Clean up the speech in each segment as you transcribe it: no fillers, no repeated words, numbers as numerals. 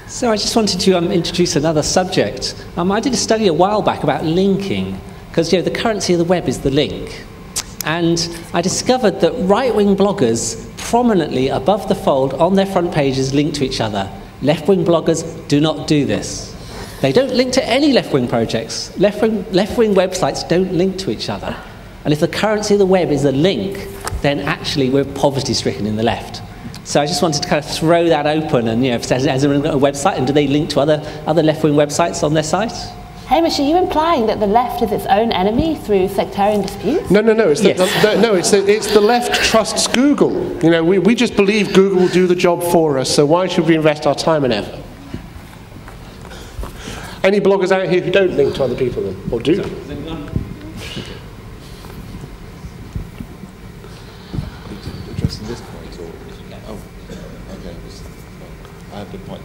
So I just wanted to introduce another subject. I did a study a while back about linking, because the currency of the web is the link. And I discovered that right-wing bloggers prominently above the fold on their front pages link to each other. Left-wing bloggers do not do this. They don't link to any left-wing projects. Left-wing websites don't link to each other. And if the currency of the web is a link, then actually we're poverty-stricken in the left. So I just wanted to kind of throw that open, and if has anyone got a website, and do they link to other left-wing websites on their site? Hamish, are you implying that the left is its own enemy through sectarian disputes? No. It's the, Yes. it's the left trusts Google. We just believe Google will do the job for us. So why should we invest our time and effort? Any bloggers out here who don't link to other people, then, or do? Addressing this point, or okay, I have a good point.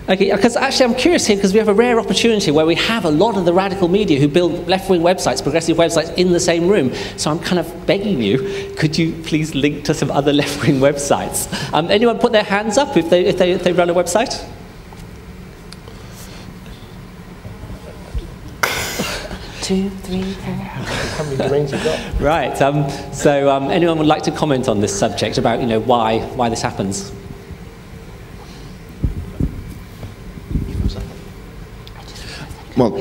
Okay, because actually I'm curious here, because we have a rare opportunity where we have a lot of the radical media who build left-wing websites, progressive websites, in the same room. So I'm kind of begging you, could you please link to some other left-wing websites? Anyone put their hands up if they run a website? Two, three, four. How many domains have you got? Right. So anyone would like to comment on this subject about why this happens? Well,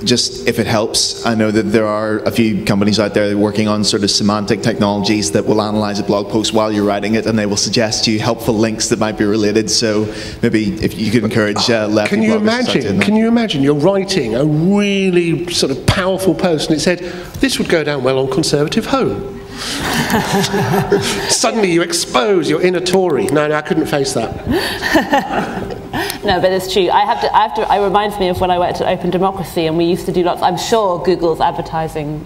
just if it helps, I know that there are a few companies out there working on sort of semantic technologies that will analyze a blog post while you're writing it, and they will suggest you helpful links that might be related. So maybe if you could encourage lefty bloggers to start doing that. Can you imagine you're writing a really sort of powerful post and it said, this would go down well on Conservative Home. Suddenly you expose your inner Tory. No, I couldn't face that. No, but it's true. It reminds me of when I worked at Open Democracy, and we used to do lots. I'm sure Google's advertising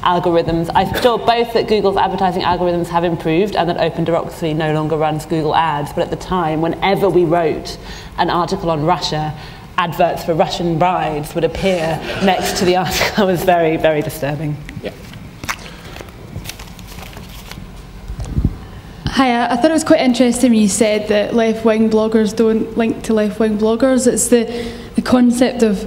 algorithms. I'm sure both that Google's advertising algorithms have improved, and that Open Democracy no longer runs Google Ads. But at the time, whenever we wrote an article on Russia, adverts for Russian brides would appear next to the article. It was very, very disturbing. Yeah. Hi, I thought it was quite interesting when you said that left-wing bloggers don't link to left-wing bloggers. It's the concept of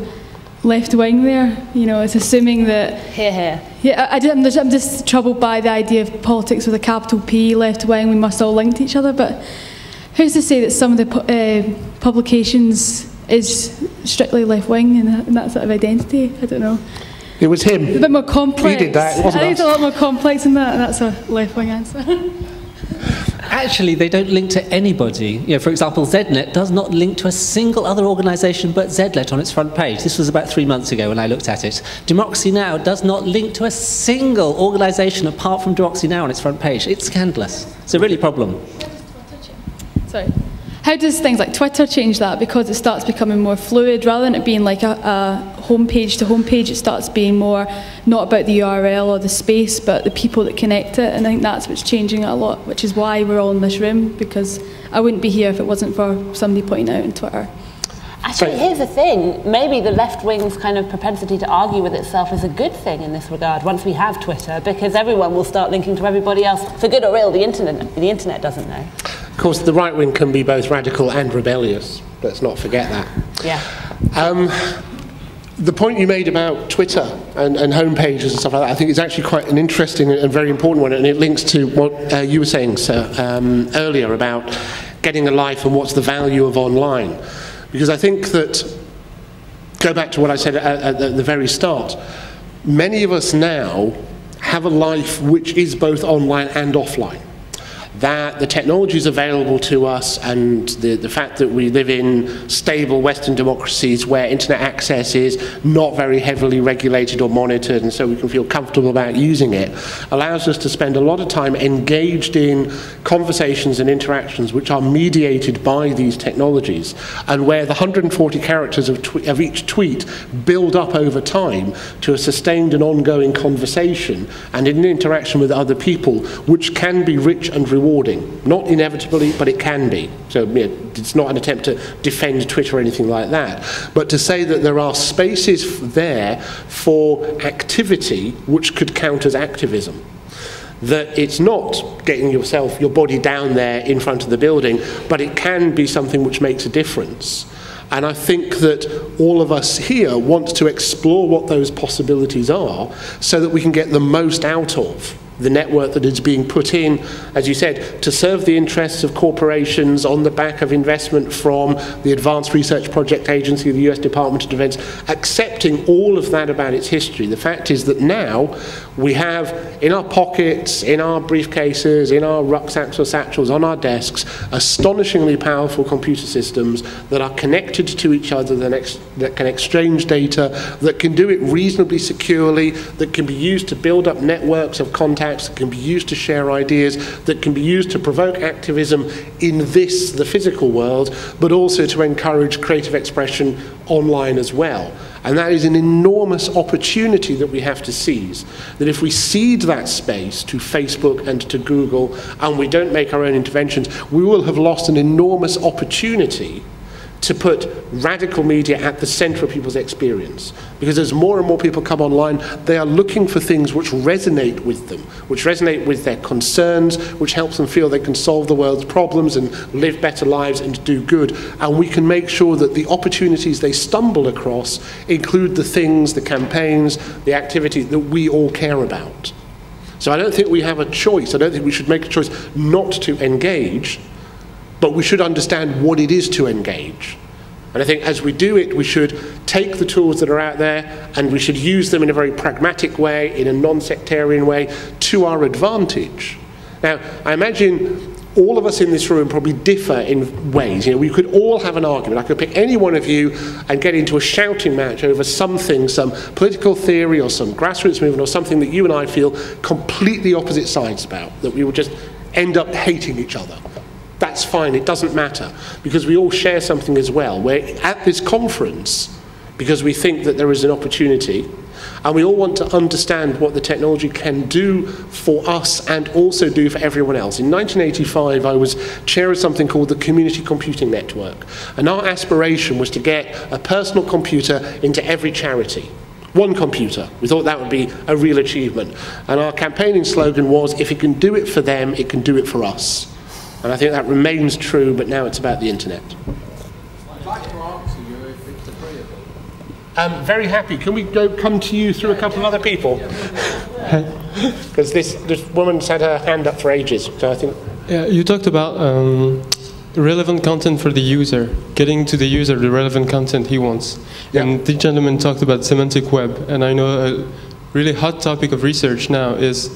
left-wing there. It's assuming that... Here. Yeah, I'm just troubled by the idea of politics with a capital P, left-wing, we must all link to each other. But who's to say that some of the publications is strictly left-wing in that sort of identity? I don't know. It was him. It's a bit more complex. He did that, it wasn't I think us. it's a lot more complex than that, and that's a left-wing answer. Actually, they don't link to anybody. For example, ZNet does not link to a single other organisation but Zlet on its front page. This was about 3 months ago when I looked at it. Democracy Now! Does not link to a single organisation apart from Democracy Now! On its front page. It's scandalous. It's a really problem. Sorry. How does things like Twitter change that? Because it starts becoming more fluid, rather than it being like a homepage to homepage, it starts being more not about the URL or the space, but the people that connect it. And I think that's what's changing it a lot, which is why we're all in this room, because I wouldn't be here if it wasn't for somebody pointing out on Twitter. Actually, here's the thing. Maybe the left wing's kind of propensity to argue with itself is a good thing in this regard once we have Twitter, because everyone will start linking to everybody else. For good or ill, the internet doesn't know. Of course, the right wing can be both radical and rebellious. Let's not forget that. Yeah. The point you made about Twitter and homepages and stuff like that, I think is actually quite an interesting and very important one, and it links to what you were saying, sir, earlier about getting a life and what's the value of online. Because I think that, go back to what I said at the very start, many of us now have a life which is both online and offline. That the technology is available to us, and the fact that we live in stable Western democracies where internet access is not very heavily regulated or monitored, and so we can feel comfortable about using it, allows us to spend a lot of time engaged in conversations and interactions which are mediated by these technologies, and where the 140 characters of each tweet build up over time to a sustained and ongoing conversation and an interaction with other people, which can be rich and rewarding. Not inevitably, but it can be. So it's not an attempt to defend Twitter or anything like that, but to say that there are spaces there for activity which could count as activism. that it's not getting your body down there in front of the building, but it can be something which makes a difference. And I think that all of us here want to explore what those possibilities are so that we can get the most out of the network that is being put in, as you said, to serve the interests of corporations on the back of investment from the Advanced Research Project Agency of the US Department of Defense, accepting all of that about its history. The fact is that now we have in our pockets, in our briefcases, in our rucksacks or satchels, on our desks, astonishingly powerful computer systems that are connected to each other, that can exchange data, that can do it reasonably securely, that can be used to build up networks of contacts, that can be used to share ideas, that can be used to provoke activism in the physical world, but also to encourage creative expression online as well. And that is an enormous opportunity that we have to seize. That if we cede that space to Facebook and to Google, and we don't make our own interventions, we will have lost an enormous opportunity to put radical media at the center of people's experience. Because as more and more people come online, they are looking for things which resonate with them, which resonate with their concerns, which helps them feel they can solve the world's problems and live better lives and do good. And we can make sure that the opportunities they stumble across include the things, the campaigns, the activities that we all care about. So I don't think we have a choice. I don't think we should make a choice not to engage, but we should understand what it is to engage. And I think as we do it, we should take the tools that are out there and we should use them in a very pragmatic way, in a non-sectarian way, to our advantage. Now, I imagine all of us in this room probably differ in ways. You know, we could all have an argument. I could pick any one of you and get into a shouting match over something, some political theory or some grassroots movement or something that you and I feel completely opposite sides about, that we would just end up hating each other. That's fine, it doesn't matter, because we all share something as well. We're at this conference because we think that there is an opportunity, and we all want to understand what the technology can do for us and also do for everyone else. In 1985, I was chair of something called the Community Computing Network, and our aspiration was to get a personal computer into every charity. One computer. We thought that would be a real achievement. And our campaigning slogan was, if it can do it for them, it can do it for us. And I think that remains true, but now it's about the internet. I'd like to answer you if it's agreeable. I'm very happy. Can we come to you through a couple of other people? Because this woman's had her hand up for ages, so I think... Yeah, you talked about relevant content for the user, getting to the user the relevant content he wants. Yeah. And the gentleman talked about semantic web, and I know a really hot topic of research now is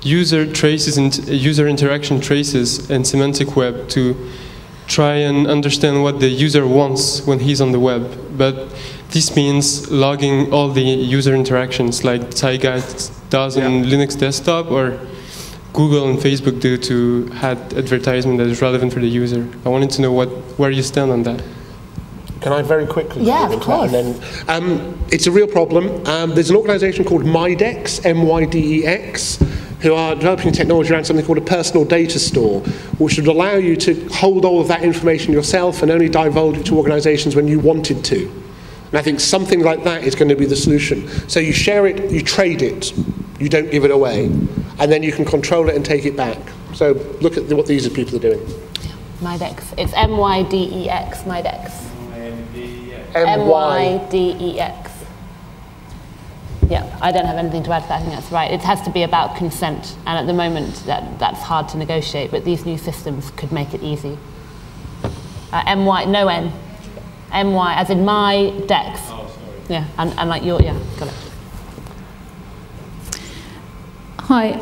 user traces and user interaction traces and semantic web to try and understand what the user wants when he's on the web. But this means logging all the user interactions like Zeitgeist does on Linux desktop or Google and Facebook do to have advertisement that is relevant for the user. I wanted to know where you stand on that. Can I very quickly? Yeah, of course. And then, it's a real problem. There's an organisation called MyDex, M-Y-D-E-X, who are developing technology around something called a personal data store, which would allow you to hold all of that information yourself and only divulge it to organisations when you wanted to. And I think something like that is going to be the solution. So you share it, you trade it, you don't give it away, and then you can control it and take it back. So look at what these people are doing. MyDex. It's M-Y-D-E-X, MyDex. M-Y-D-E-X. Yeah, I don't have anything to add to that. I think that's right. It has to be about consent, and at the moment that's hard to negotiate, but these new systems could make it easy. M-Y, no N. M-Y, as in my Dex. Oh, sorry. Yeah, and like your, yeah, got it. Hi.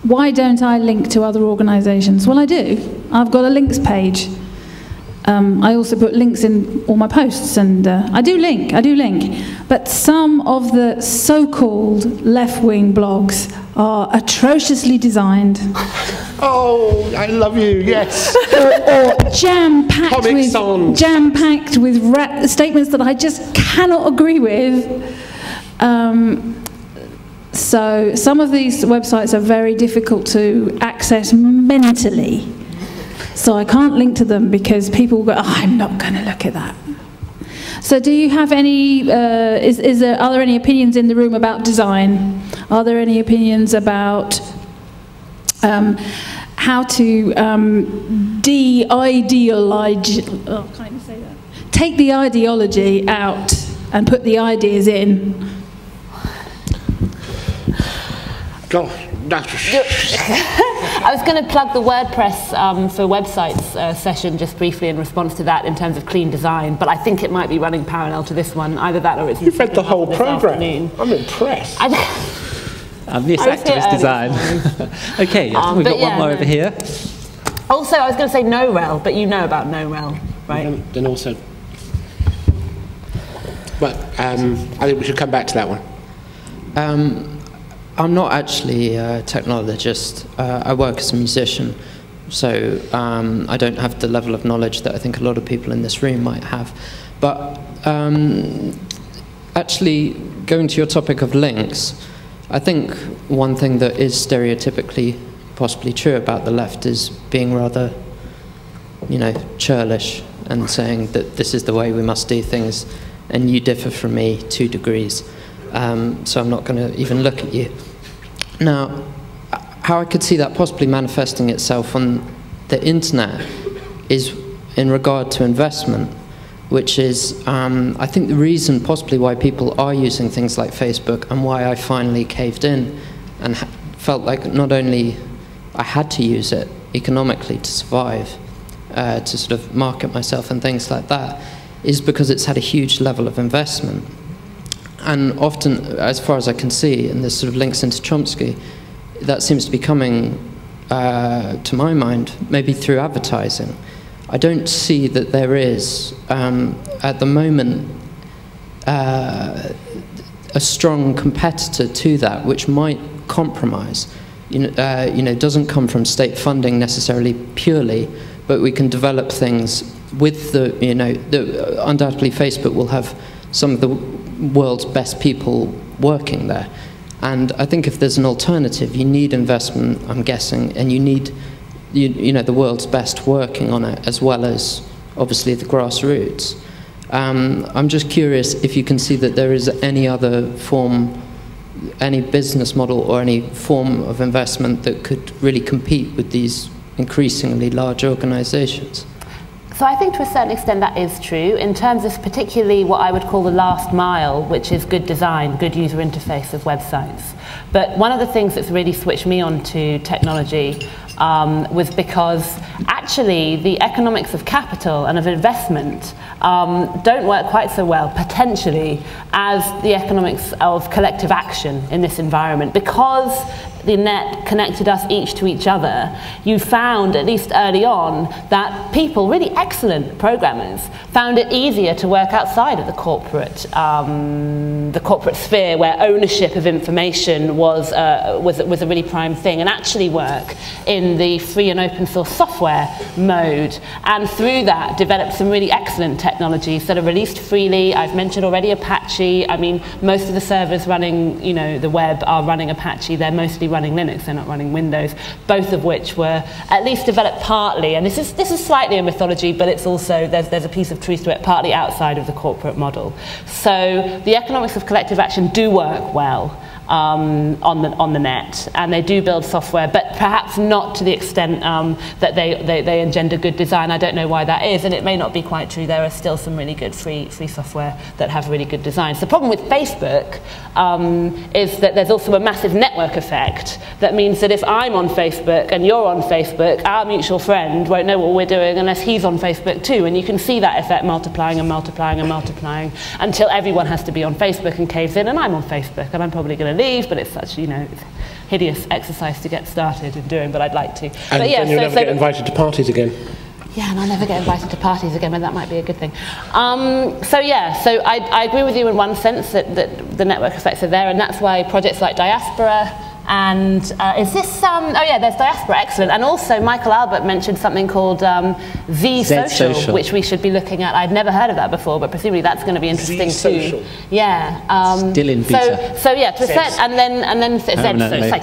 Why don't I link to other organisations? Well, I do. I've got a links page. I also put links in all my posts, and I do link. But some of the so-called left-wing blogs are atrociously designed. Oh, I love you, yes. or jam-packed with statements that I just cannot agree with. So some of these websites are very difficult to access mentally. So I can't link to them because people go, oh, I'm not going to look at that. So do you have any, are there any opinions in the room about design? Are there any opinions about how to de-ideologize, can't even say that. Take the ideology out and put the ideas in? Go. I was going to plug the WordPress for websites session just briefly in response to that in terms of clean design, but I think it might be running parallel to this one. Either that or it's in You've read the whole program. Afternoon. I'm impressed. This activist design. Okay, we've got one more over here. Also, I was going to say no-rel, but you know about no-rel, right? Then also, but I think we should come back to that one. I'm not actually a technologist. I work as a musician, so I don't have the level of knowledge that I think a lot of people in this room might have. But actually, going to your topic of links, I think one thing that is stereotypically possibly true about the left is being rather, churlish and saying that this is the way we must do things, and you differ from me 2 degrees. So I'm not going to even look at you. Now, how I could see that possibly manifesting itself on the internet is in regard to investment, which is, I think the reason possibly why people are using things like Facebook and why I finally caved in and felt like not only I had to use it economically to survive, to sort of market myself and things like that, is because it's had a huge level of investment. And often, as far as I can see, and this sort of links into Chomsky, that seems to be coming, to my mind, maybe through advertising. I don't see that there is, at the moment, a strong competitor to that, which might compromise. Doesn't come from state funding necessarily purely, but we can develop things with undoubtedly Facebook will have some of the world's best people working there. And I think if there's an alternative, you need investment, I'm guessing, and you need the world's best working on it, as well as obviously the grassroots. I'm just curious if you can see that there is any other form, any business model or any form of investment that could really compete with these increasingly large organizations. So I think to a certain extent that is true in terms of particularly what I would call the last mile, which is good design, good user interface of websites. But one of the things that's really switched me on to technology was because actually the economics of capital and of investment don't work quite so well, potentially, as the economics of collective action in this environment. Because the net connected us each to each other, you found, at least early on, that people, really excellent programmers, found it easier to work outside of the corporate sphere, where ownership of information was a really prime thing, and actually work in the free and open source software mode, and through that developed some really excellent technologies that are released freely. I've mentioned already Apache. I mean, most of the servers running, the web are running Apache. They're mostly running Linux, they're not running Windows, both of which were at least developed partly, and this is slightly a mythology, but it's also, there's a piece of truth to it, partly outside of the corporate model. So the economics of collective action do work well on the net, and they do build software, but perhaps not to the extent that they engender good design. I don't know why that is, and it may not be quite true. There are still some really good free software that have really good designs. The problem with Facebook is that there's also a massive network effect. That means that if I'm on Facebook and you're on Facebook, our mutual friend won't know what we're doing unless he's on Facebook too, and you can see that effect multiplying and multiplying and multiplying until everyone has to be on Facebook and caves in, and I'm on Facebook, and I'm probably going to leave, but it's such, it's hideous exercise to get started in doing, but I'd like to. And but yeah, then you'll never get invited to parties again. Yeah, and I'll never get invited to parties again, but that might be a good thing. So I agree with you in one sense that the network effects are there, and that's why projects like Diaspora and is this, there's Diaspora, excellent. And also Michael Albert mentioned something called Z-Social, which we should be looking at. I'd never heard of that before, but presumably that's going to be interesting too. Yeah. Still in beta. So yeah, to a set, and then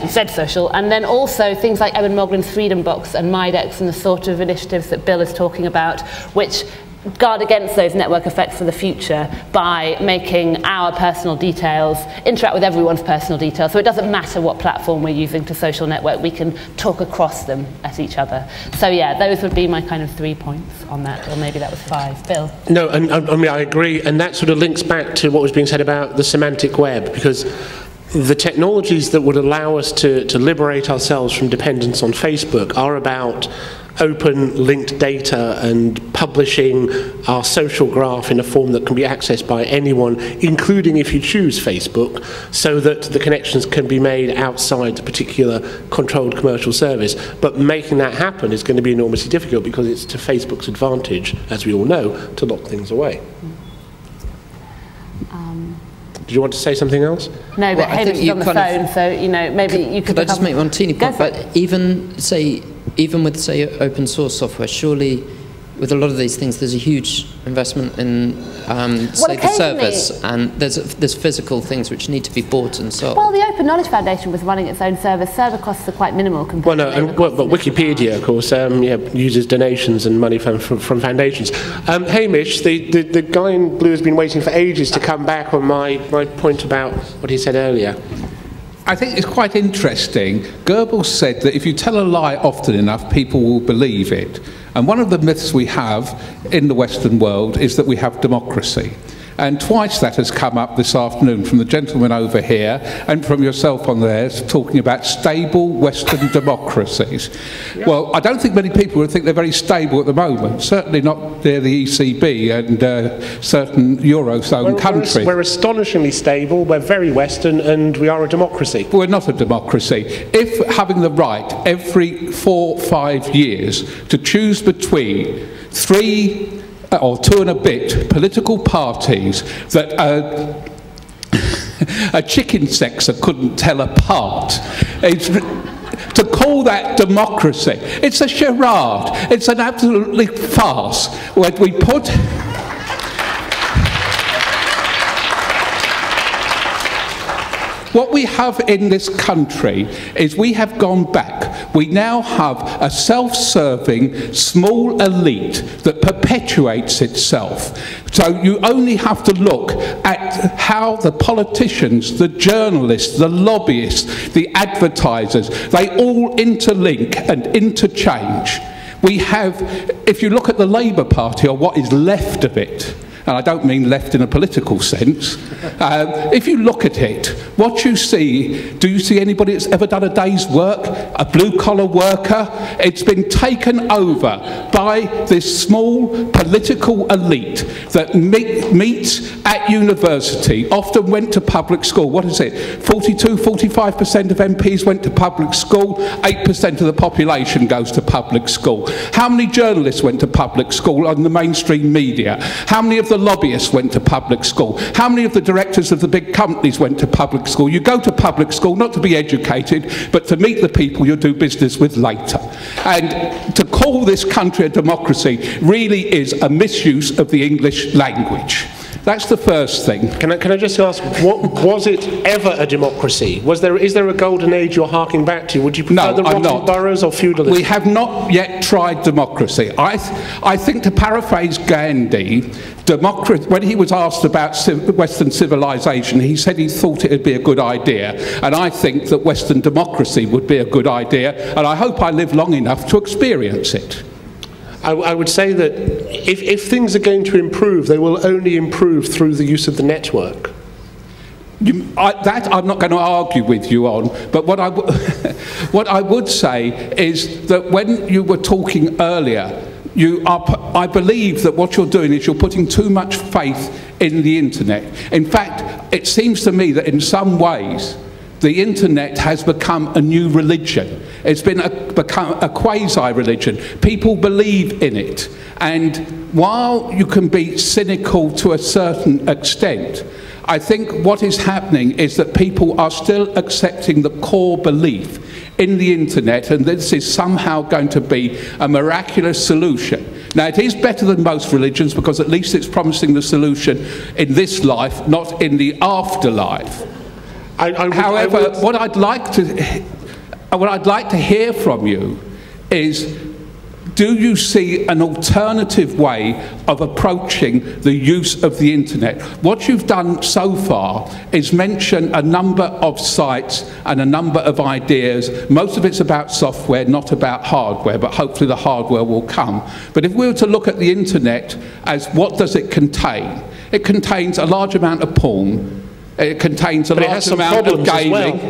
Z-Social, and then also things like Evan Moglen's Freedom Box and MIDEX and the sort of initiatives that Bill is talking about, which guard against those network effects for the future by making our personal details interact with everyone's personal details. So it doesn't matter what platform we're using to social network, we can talk across them at each other. So yeah, those would be my kind of 3 points on that, or maybe that was 5. Bill? No, and I mean, I agree, and that sort of links back to what was being said about the semantic web, because the technologies that would allow us to liberate ourselves from dependence on Facebook are about open linked data and publishing our social graph in a form that can be accessed by anyone, including if you choose Facebook, so that the connections can be made outside the particular controlled commercial service. But making that happen is going to be enormously difficult, because it's to Facebook's advantage, as we all know, to lock things away. Did you want to say something else? No, but Hamish is on the phone, so you know, maybe you could. Could I just make one teeny point? But even with say open source software, surely with a lot of these things, there's a huge investment in say the service, and there's physical things which need to be bought and sold. Well, the Open Knowledge Foundation was running its own service. Server costs are quite minimal compared to but Wikipedia, of course, uses donations and money from foundations. Hamish, the guy in blue has been waiting for ages to come back on my point about what he said earlier. I think it's quite interesting. Goebbels said that if you tell a lie often enough, people will believe it. And one of the myths we have in the Western world is that we have democracy. And twice that has come up this afternoon from the gentleman over here and from yourself on there, talking about stable Western democracies. Yep. Well, I don't think many people would think they're very stable at the moment, certainly not near the ECB and certain Eurozone countries. We're astonishingly stable, we're very Western, and we are a democracy. We're not a democracy. If having the right every 4 or 5 years to choose between 3 or 2 and a bit political parties that a chicken sexer couldn't tell apart, to call that democracy, it's a charade. It's an absolutely farce. When we put what we have in this country is we have gone back. We now have a self-serving small elite that perpetuates itself. So you only have to look at how the politicians, the journalists, the lobbyists, the advertisers, they all interlink and interchange. We have, if you look at the Labour Party, or what is left of it, and I don't mean left in a political sense, if you look at it, what you see, do you see anybody that's ever done a day's work, a blue-collar worker? It's been taken over by this small political elite that meets at university, often went to public school. What is it? 42, 45% of MPs went to public school, 8% of the population goes to public school. How many journalists went to public school on the mainstream media? How many of the lobbyists went to public school? How many of the directors of the big companies went to public school? You go to public school not to be educated, but to meet the people you'll do business with later. And to call this country a democracy really is a misuse of the English language. That's the first thing. Can I just ask, was it ever a democracy? Is there a golden age you're harking back to? Would you prefer the rotten boroughs or feudalism? We have not yet tried democracy. I think, to paraphrase Gandhi, when he was asked about Western civilization, he said he thought it would be a good idea. And I think that Western democracy would be a good idea, and I hope I live long enough to experience it. I would say that if things are going to improve, they will only improve through the use of the network. That I'm not going to argue with you on, but what I would say is that when you were talking earlier, I believe that what you're doing is you're putting too much faith in the internet. In fact, it seems to me that in some ways, the internet has become a new religion. It's become a quasi-religion. People believe in it. And while you can be cynical to a certain extent, I think what is happening is that people are still accepting the core belief in the internet, and this is somehow going to be a miraculous solution. Now, it is better than most religions because at least it's promising the solution in this life, not in the afterlife. However, what I'd like to hear from you is, Do you see an alternative way of approaching the use of the internet? What you've done so far is mention a number of sites and a number of ideas. Most of it's about software, not about hardware, but hopefully the hardware will come. But if we were to look at the internet as what does it contain? It contains a large amount of porn. It contains a large amount of gaming.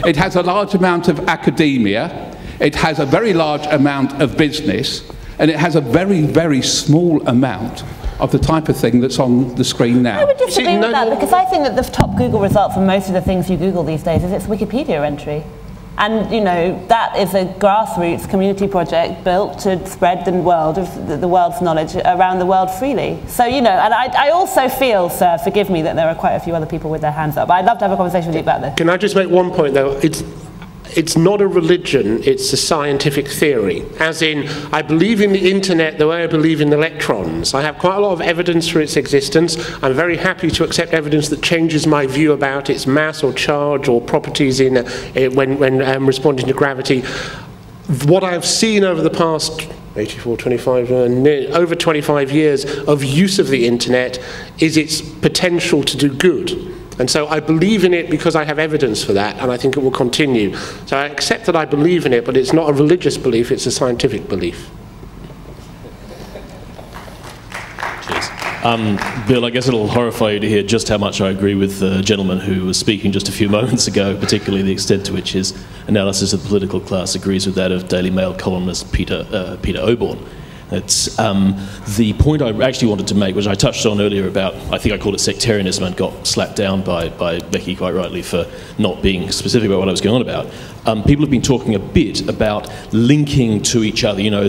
It has a large amount of academia. It has a very large amount of business, and it has a very, very small amount of the type of thing that's on the screen now. I would disagree with that, because I think that the top Google result for most of the things you Google these days is its Wikipedia entry. And, you know, that is a grassroots community project built to spread the world's knowledge around the world freely. So, you know, and I also feel, sir, forgive me, that there are quite a few other people with their hands up. But I'd love to have a conversation with you about this. Can I just make one point, though? It's not a religion, it's a scientific theory. As in, I believe in the internet the way I believe in electrons. I have quite a lot of evidence for its existence. I'm very happy to accept evidence that changes my view about its mass or charge or properties when responding to gravity. What I've seen over the past over 25 years of use of the internet is its potential to do good. And so I believe in it because I have evidence for that, and I think it will continue. So I accept that I believe in it, but it's not a religious belief, it's a scientific belief. Cheers. Bill, I guess it'll horrify you to hear just how much I agree with the gentleman who was speaking just a few moments ago, particularly the extent to which his analysis of the political class agrees with that of Daily Mail columnist Peter Oborne. It's the point I actually wanted to make, which I touched on earlier about, I think I called it sectarianism and got slapped down by Becky quite rightly for not being specific about what I was going on about. People have been talking a bit about linking to each other, you know, I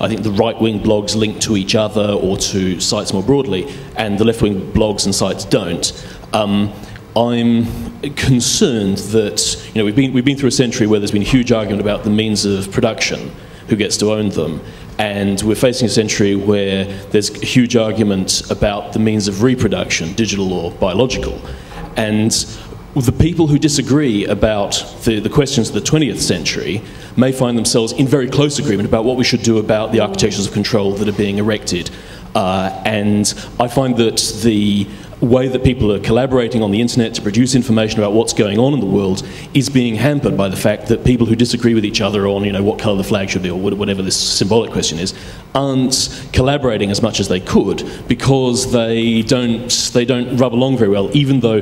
think the right-wing blogs link to each other or to sites more broadly, and the left-wing blogs and sites don't. I'm concerned that, you know, we've been through a century where there's been a huge argument about the means of production, who gets to own them. And we're facing a century where there's a huge argument about the means of reproduction, digital or biological. And the people who disagree about the questions of the 20th century may find themselves in very close agreement about what we should do about the architectures of control that are being erected. And I find that the way that people are collaborating on the internet to produce information about what's going on in the world is being hampered by the fact that people who disagree with each other on, you know, what colour the flag should be or whatever this symbolic question is, aren't collaborating as much as they could because they don't rub along very well, even though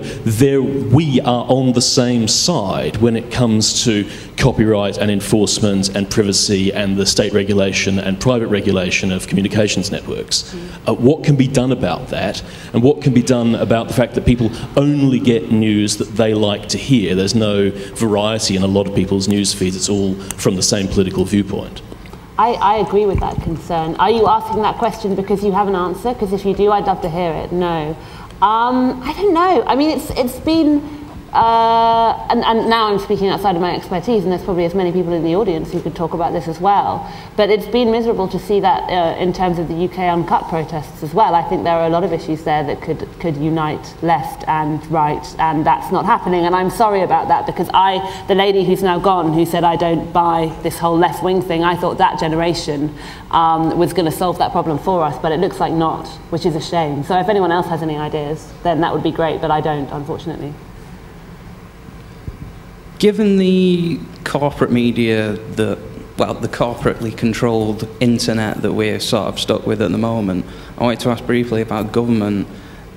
we are on the same side when it comes to copyright and enforcement and privacy and the state regulation and private regulation of communications networks. What can be done about that, and what can be done about the fact that people only get news that they like to hear? There's no variety in a lot of people's news feeds. It's all from the same political viewpoint. I agree with that concern. Are you asking that question because you have an answer? Because if you do, I'd love to hear it. No. I don't know. I mean, it's been... and now I'm speaking outside of my expertise, and there's probably as many people in the audience who could talk about this as well. But it's been miserable to see that in terms of the UK Uncut protests as well. I think there are a lot of issues there that could unite left and right, and that's not happening. And I'm sorry about that, because the lady who's now gone, who said I don't buy this whole left-wing thing, I thought that generation was going to solve that problem for us, but it looks like not, which is a shame. So if anyone else has any ideas, then that would be great, but I don't, unfortunately. Given the corporate media the corporately controlled internet that we're sort of stuck with at the moment, I wanted to ask briefly about government.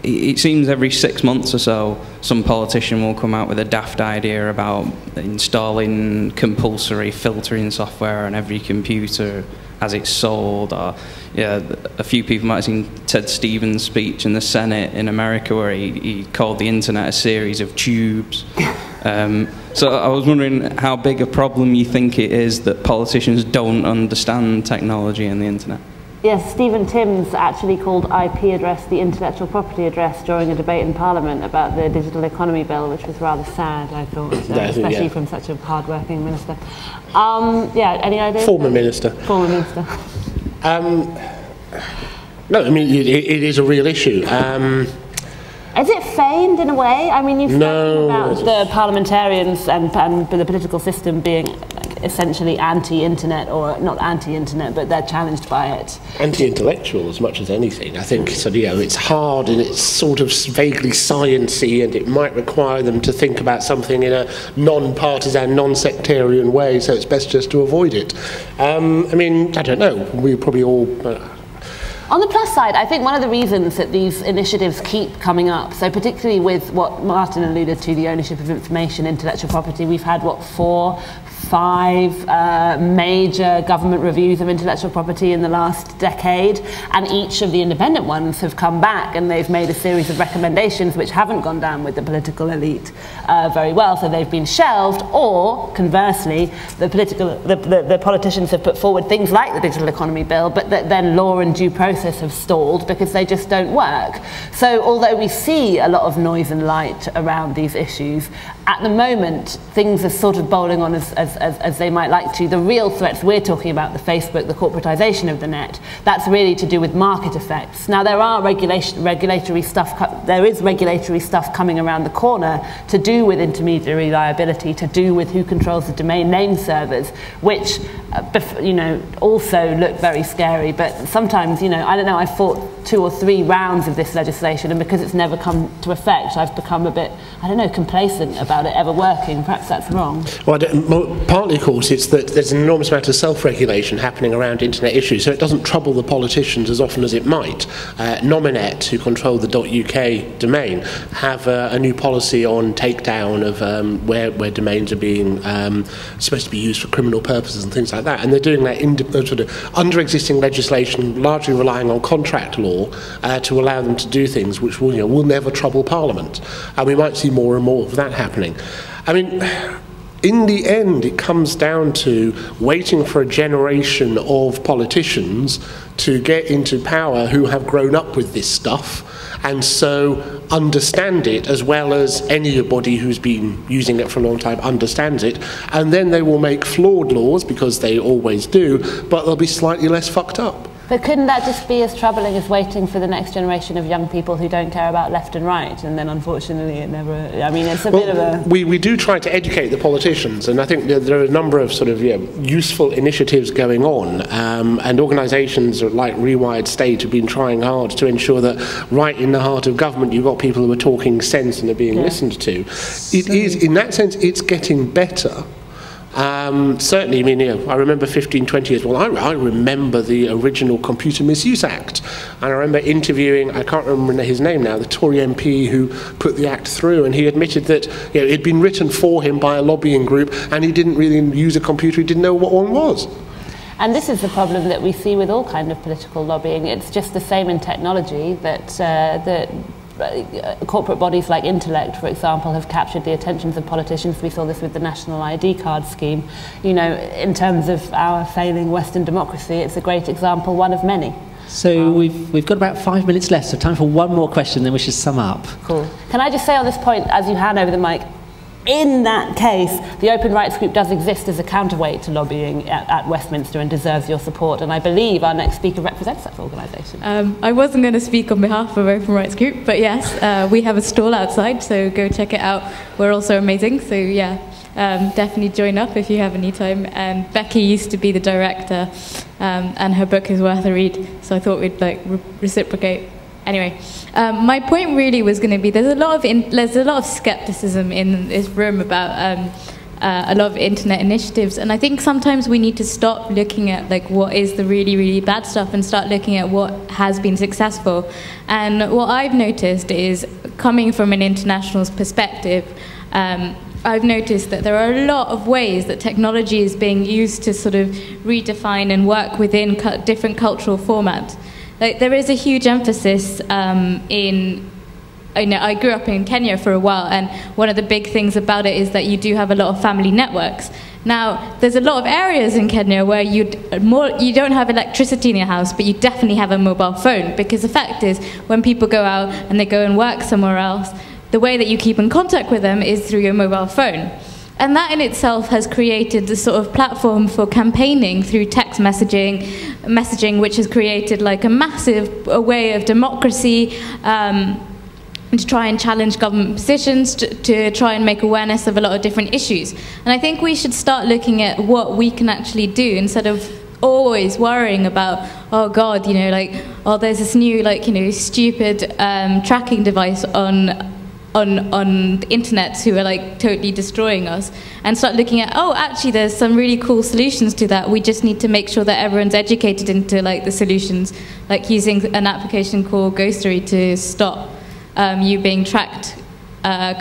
It seems every 6 months or so, some politician will come out with a daft idea about installing compulsory filtering software on every computer as it's sold. Or, yeah, a few people might have seen Ted Stevens' speech in the Senate in America where he called the internet a series of tubes. So I was wondering how big a problem you think it is that politicians don't understand technology and the internet. Yes, Stephen Timms actually called IP address the intellectual property address during a debate in Parliament about the digital economy bill, which was rather sad, I thought, especially from such a hard-working minister. Yeah, any ideas? Former minister. Former minister. No, I mean, it is a real issue. Is it feigned in a way? I mean, you've spoken about the parliamentarians and the political system being essentially anti-internet, or not anti-internet, but they're challenged by it. Anti-intellectual as much as anything. I think so, you know, it's hard and it's sort of vaguely sciencey, and it might require them to think about something in a non-partisan, non-sectarian way, so it's best just to avoid it. I mean, I don't know, we probably all... On the plus side, I think one of the reasons that these initiatives keep coming up, so particularly with what Martin alluded to, the ownership of information, intellectual property, we've had, what, 4, 5 major government reviews of intellectual property in the last decade, and each of the independent ones have come back and they've made a series of recommendations which haven't gone down with the political elite very well, so they've been shelved, or conversely, the politicians have put forward things like the Digital Economy Bill, but that then law and due process have stalled because they just don't work. So although we see a lot of noise and light around these issues, at the moment things are sort of bowling on as they might like to. The real threats we're talking about, the Facebook, the corporatization of the net, that's really to do with market effects. Now there are regulatory stuff coming around the corner to do with intermediary liability, to do with who controls the domain name servers, which you know, also look very scary. But sometimes, you know, I don't know, I've fought 2 or 3 rounds of this legislation, and because it's never come to effect, I've become a bit, I don't know, complacent about it ever working. Perhaps that's wrong. Well, partly, of course, it's that there's an enormous amount of self-regulation happening around internet issues, so it doesn't trouble the politicians as often as it might. Nominet, who control the .uk domain, have a new policy on takedown of where domains are being supposed to be used for criminal purposes and things like that, and they're doing that sort of under existing legislation, largely relying on contract law to allow them to do things which will, you know, will never trouble Parliament, and we might see more and more of that happening. I mean, in the end, it comes down to waiting for a generation of politicians to get into power who have grown up with this stuff and so understand it as well as anybody who's been using it for a long time understands it, and then they will make flawed laws, because they always do, but they'll be slightly less fucked up. But couldn't that just be as troubling as waiting for the next generation of young people who don't care about left and right, and then unfortunately it never, I mean, it's a bit of a... We do try to educate the politicians, and I think there are a number of sort of, you know, useful initiatives going on, and organisations like Rewired State have been trying hard to ensure that right in the heart of government you've got people who are talking sense and are being listened to. It is, in that sense, it's getting better. Certainly, I mean, you know, I remember 15, 20 years, well, I remember the original Computer Misuse Act, and I remember interviewing, I can't remember his name now, the Tory MP who put the act through, and he admitted that, you know, it had been written for him by a lobbying group, and he didn't really use a computer, he didn't know what one was. And this is the problem that we see with all kind of political lobbying. It's just the same in technology, that corporate bodies like Intellect, for example, have captured the attentions of politicians. We saw this with the National ID card scheme. You know, in terms of our failing Western democracy, it's a great example, one of many. So we've got about 5 minutes left, so time for one more question, then we should sum up. Cool. Can I just say on this point, as you hand over the mic, in that case, the Open Rights Group does exist as a counterweight to lobbying at Westminster and deserves your support, and I believe our next speaker represents that organisation. I wasn't going to speak on behalf of Open Rights Group, but yes, we have a stall outside, so go check it out. We're also amazing, so yeah, definitely join up if you have any time. And Becky used to be the director, and her book is worth a read, so I thought we'd like reciprocate. Anyway, my point really was going to be there's a lot of skepticism in this room about a lot of internet initiatives, and I think sometimes we need to stop looking at like what is the really, really bad stuff and start looking at what has been successful. And what I've noticed is, coming from an international perspective, I've noticed that there are a lot of ways that technology is being used to sort of redefine and work within different cultural formats. Like, there is a huge emphasis I grew up in Kenya for a while, and one of the big things about it is that you do have a lot of family networks. Now, there's a lot of areas in Kenya where you don't have electricity in your house, but you definitely have a mobile phone, because the fact is, when people go out and they go and work somewhere else, the way that you keep in contact with them is through your mobile phone. And that in itself has created the sort of platform for campaigning through text messaging, which has created like a massive way of democracy, and to try and challenge government positions, to try and make awareness of a lot of different issues. And I think we should start looking at what we can actually do instead of always worrying about, oh God, you know, like, oh, there's this new, like, you know, stupid tracking device on the internet who are like totally destroying us, and start looking at, oh, actually there's some really cool solutions to that. We just need to make sure that everyone's educated into like the solutions, like using an application called Ghostery to stop you being tracked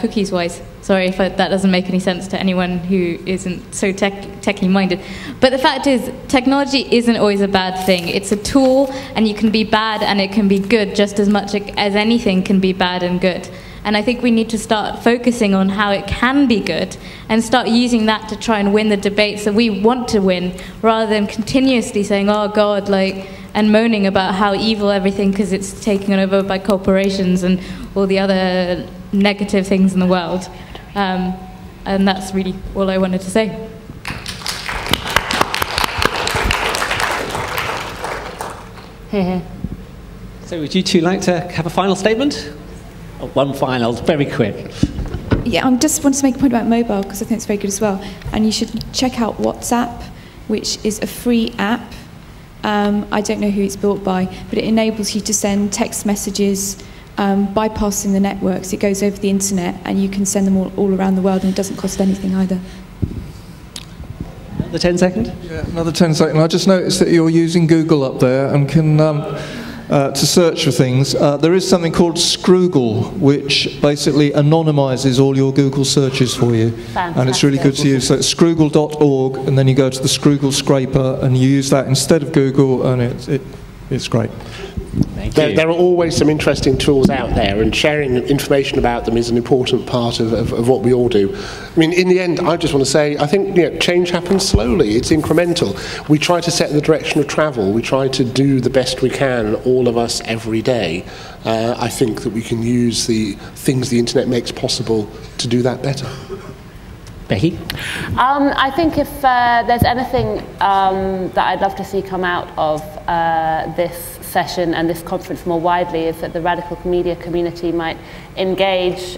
cookies wise. Sorry if that doesn't make any sense to anyone who isn't so techie minded. But the fact is, technology isn't always a bad thing. It's a tool, and you can be bad and it can be good just as much as anything can be bad and good. And I think we need to start focusing on how it can be good and start using that to try and win the debates that we want to win, rather than continuously saying, oh God, like, and moaning about how evil everything because it's taken over by corporations and all the other negative things in the world. And that's really all I wanted to say. So would you two like to have a final statement? Oh, one final, very quick. Yeah, I just want to make a point about mobile because I think it's very good as well. And you should check out WhatsApp, which is a free app. I don't know who it's built by, but it enables you to send text messages bypassing the networks. It goes over the internet and you can send them all around the world, and it doesn't cost anything either. Another 10 seconds? Yeah, another 10 seconds. I just noticed that you're using Google up there and can to search for things. There is something called Scroogle, which basically anonymizes all your Google searches for you. Fantastic. And it's really good to use. So it's scroogle.org, and then you go to the Scroogle scraper and you use that instead of Google, and it's great. There are always some interesting tools out there, and sharing information about them is an important part of what we all do. I mean, in the end, I just want to say, I think change happens slowly. It's incremental. We try to set the direction of travel. We try to do the best we can, all of us, every day. I think that we can use the things the internet makes possible to do that better. Becky? I think if there's anything that I'd love to see come out of this session and this conference more widely, is that the radical media community might engage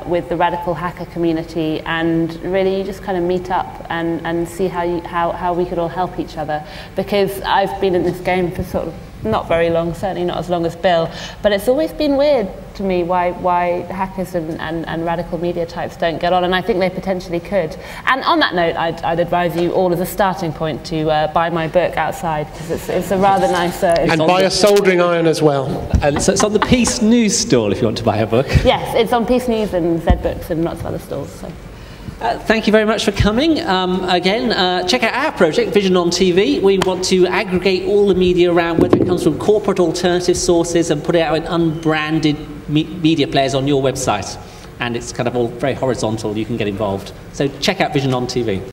with the radical hacker community, and really just kind of meet up and see how we could all help each other. Because I've been in this game for sort of not very long, certainly not as long as Bill, but it's always been weird to me why hackers and radical media types don't get on, and I think they potentially could. And on that note, I'd advise you all as a starting point to buy my book outside, because it's a rather nice... and buy a soldering iron as well. And so it's on the Peace News stall if you want to buy a book. Yes, it's on Peace News and Zed Books and lots of other stalls. So. Thank you very much for coming. Again, check out our project, Vision on TV. We want to aggregate all the media around, whether it comes from corporate alternative sources, and put it out in unbranded media players on your website. And it's kind of all very horizontal. You can get involved. So check out Vision on TV.